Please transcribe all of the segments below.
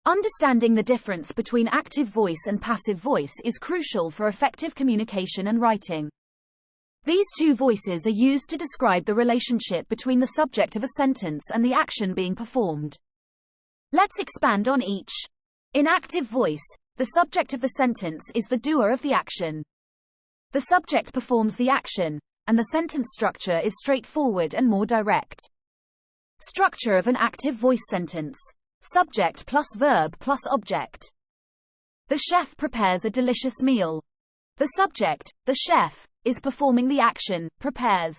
Understanding the difference between active voice and passive voice is crucial for effective communication and writing. These two voices are used to describe the relationship between the subject of a sentence and the action being performed. Let's expand on each. In active voice, the subject of the sentence is the doer of the action. The subject performs the action, and the sentence structure is straightforward and more direct. Structure of an active voice sentence. Subject plus verb plus object. The chef prepares a delicious meal. The subject, the chef, is performing the action, prepares.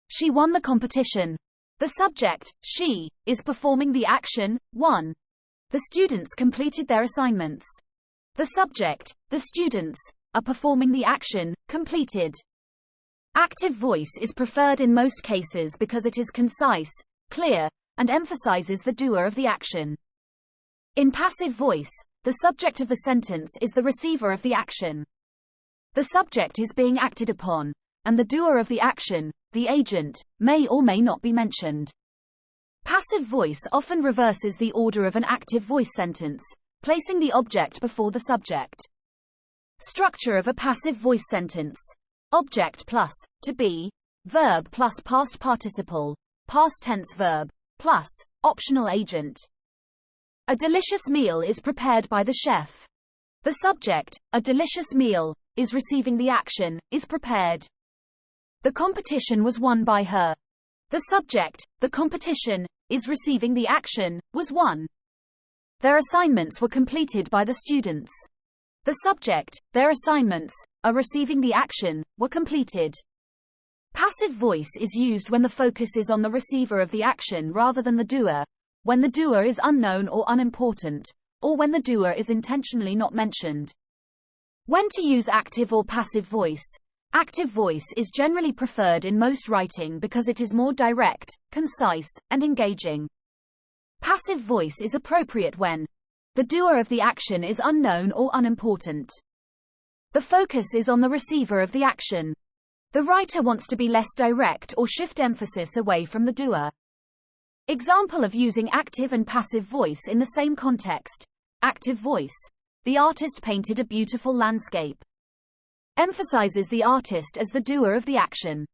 She won the competition. The subject, she, is performing the action, won. The students completed their assignments. The subject, the students, are performing the action, completed. Active voice is preferred in most cases because it is concise, clear, and emphasizes the doer of the action. In passive voice, the subject of the sentence is the receiver of the action. The subject is being acted upon, and the doer of the action, the agent, may or may not be mentioned. Passive voice often reverses the order of an active voice sentence, placing the object before the subject. Structure of a passive voice sentence. Object plus, to be, verb plus past participle, past tense verb, plus, optional agent. A delicious meal is prepared by the chef. The subject, a delicious meal, is receiving the action, is prepared. The competition was won by her. The subject, the competition, is receiving the action, was won. Their assignments were completed by the students. The subject, their assignments, are receiving the action, were completed. Passive voice is used when the focus is on the receiver of the action rather than the doer, when the doer is unknown or unimportant, or when the doer is intentionally not mentioned. When to use active or passive voice? Active voice is generally preferred in most writing because it is more direct, concise, and engaging. Passive voice is appropriate when the doer of the action is unknown or unimportant. The focus is on the receiver of the action. The writer wants to be less direct or shift emphasis away from the doer. Example of using active and passive voice in the same context. Active voice. The artist painted a beautiful landscape. Emphasizes the artist as the doer of the action.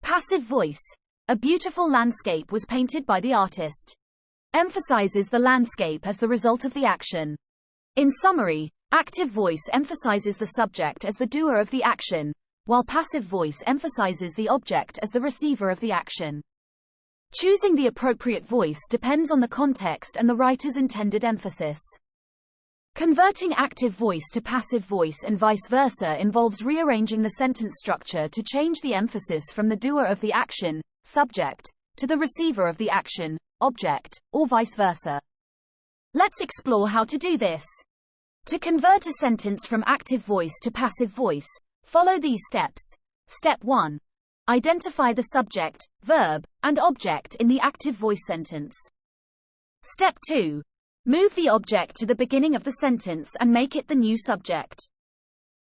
Passive voice. A beautiful landscape was painted by the artist. Emphasizes the landscape as the result of the action. In summary, active voice emphasizes the subject as the doer of the action, while passive voice emphasizes the object as the receiver of the action. Choosing the appropriate voice depends on the context and the writer's intended emphasis. Converting active voice to passive voice and vice versa involves rearranging the sentence structure to change the emphasis from the doer of the action, subject, to the receiver of the action, object, or vice versa. Let's explore how to do this. To convert a sentence from active voice to passive voice, follow these steps. Step 1. Identify the subject, verb, and object in the active voice sentence. Step 2. Move the object to the beginning of the sentence and make it the new subject.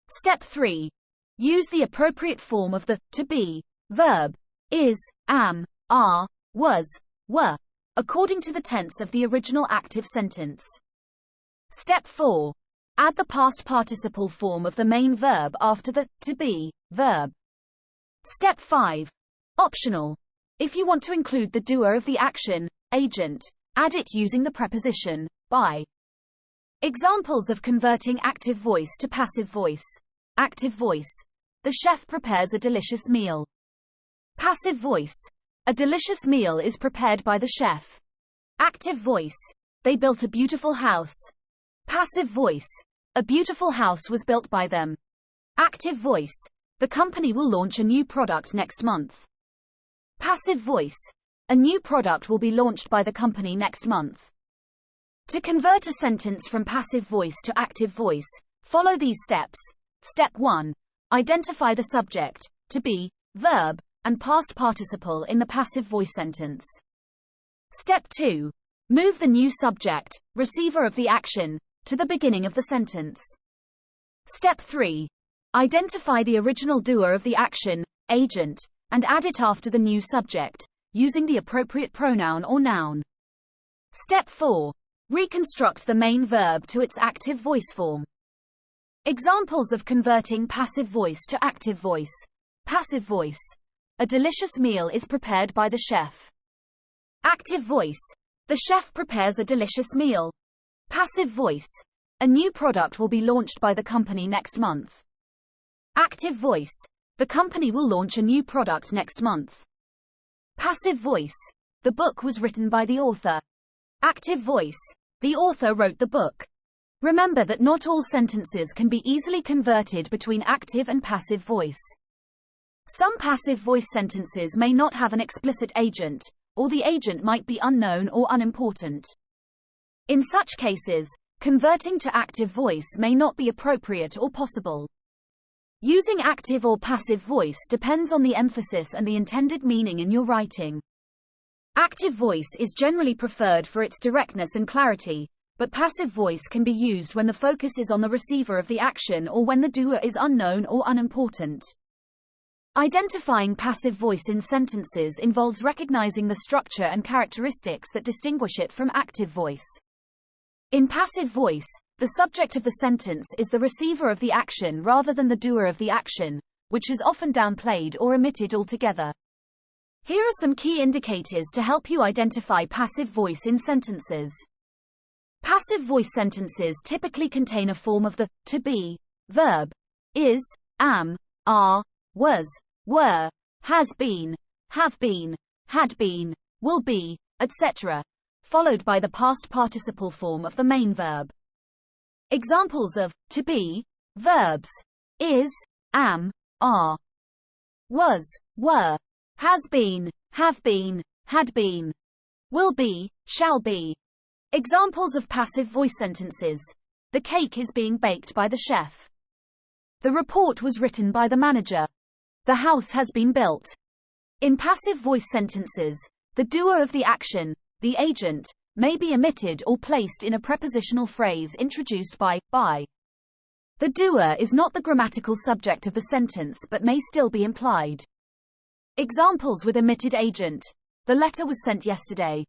Step 3. Use the appropriate form of the to be verb, is, am, are, was, were, according to the tense of the original active sentence. Step 4. Add the past participle form of the main verb after the to be verb. Step 5. Optional. If you want to include the doer of the action, agent, add it using the preposition by. Examples of converting active voice to passive voice. Active voice. The chef prepares a delicious meal. Passive voice. A delicious meal is prepared by the chef. Active voice. They built a beautiful house. Passive voice. A beautiful house was built by them. Active voice. The company will launch a new product next month. Passive voice. A new product will be launched by the company next month. To convert a sentence from passive voice to active voice, follow these steps. Step 1. Identify the subject, to be, verb, and past participle in the passive voice sentence. Step 2. Move the new subject, receiver of the action, to the beginning of the sentence. Step 3. Identify the original doer of the action, agent, and add it after the new subject, using the appropriate pronoun or noun. Step 4. Reconstruct the main verb to its active voice form. Examples of converting passive voice to active voice. Passive voice. A delicious meal is prepared by the chef. Active voice. The chef prepares a delicious meal. Passive voice. A new product will be launched by the company next month. Active voice. The company will launch a new product next month. Passive voice. The book was written by the author. Active voice. The author wrote the book. Remember that not all sentences can be easily converted between active and passive voice. Some passive voice sentences may not have an explicit agent, or the agent might be unknown or unimportant. In such cases, converting to active voice may not be appropriate or possible. Using active or passive voice depends on the emphasis and the intended meaning in your writing. Active voice is generally preferred for its directness and clarity, but passive voice can be used when the focus is on the receiver of the action or when the doer is unknown or unimportant. Identifying passive voice in sentences involves recognizing the structure and characteristics that distinguish it from active voice. In passive voice, the subject of the sentence is the receiver of the action rather than the doer of the action, which is often downplayed or omitted altogether. Here are some key indicators to help you identify passive voice in sentences. Passive voice sentences typically contain a form of the to be verb, is, am, are, was, were, has been, have been, had been, will be, etc., followed by the past participle form of the main verb. Examples of to be verbs: is, am, are, was, were, has been, have been, had been, will be, shall be. Examples of passive voice sentences: the cake is being baked by the chef. The report was written by the manager. The house has been built. In passive voice sentences, the doer of the action, the agent, may be omitted or placed in a prepositional phrase introduced by. The doer is not the grammatical subject of the sentence but may still be implied. Examples with omitted agent: the letter was sent yesterday.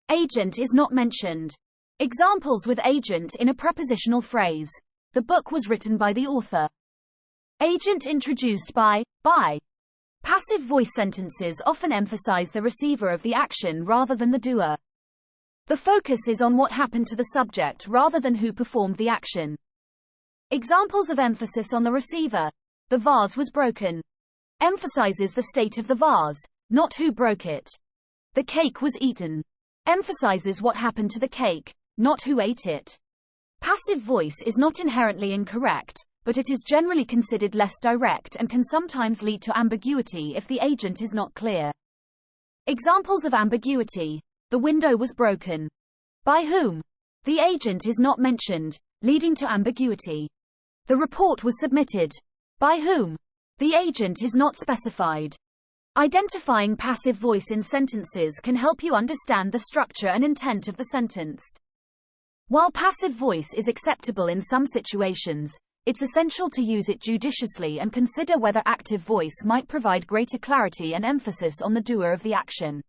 Agent is not mentioned. Examples with agent in a prepositional phrase: the book was written by the author. Agent introduced by. Passive voice sentences often emphasize the receiver of the action rather than the doer. The focus is on what happened to the subject rather than who performed the action. Examples of emphasis on the receiver: the vase was broken. Emphasizes the state of the vase, not who broke it. The cake was eaten. Emphasizes what happened to the cake, not who ate it. Passive voice is not inherently incorrect, but it is generally considered less direct and can sometimes lead to ambiguity if the agent is not clear. Examples of ambiguity: the window was broken. By whom? The agent is not mentioned, leading to ambiguity. The report was submitted. By whom? The agent is not specified. Identifying passive voice in sentences can help you understand the structure and intent of the sentence. While passive voice is acceptable in some situations, it's essential to use it judiciously and consider whether active voice might provide greater clarity and emphasis on the doer of the action.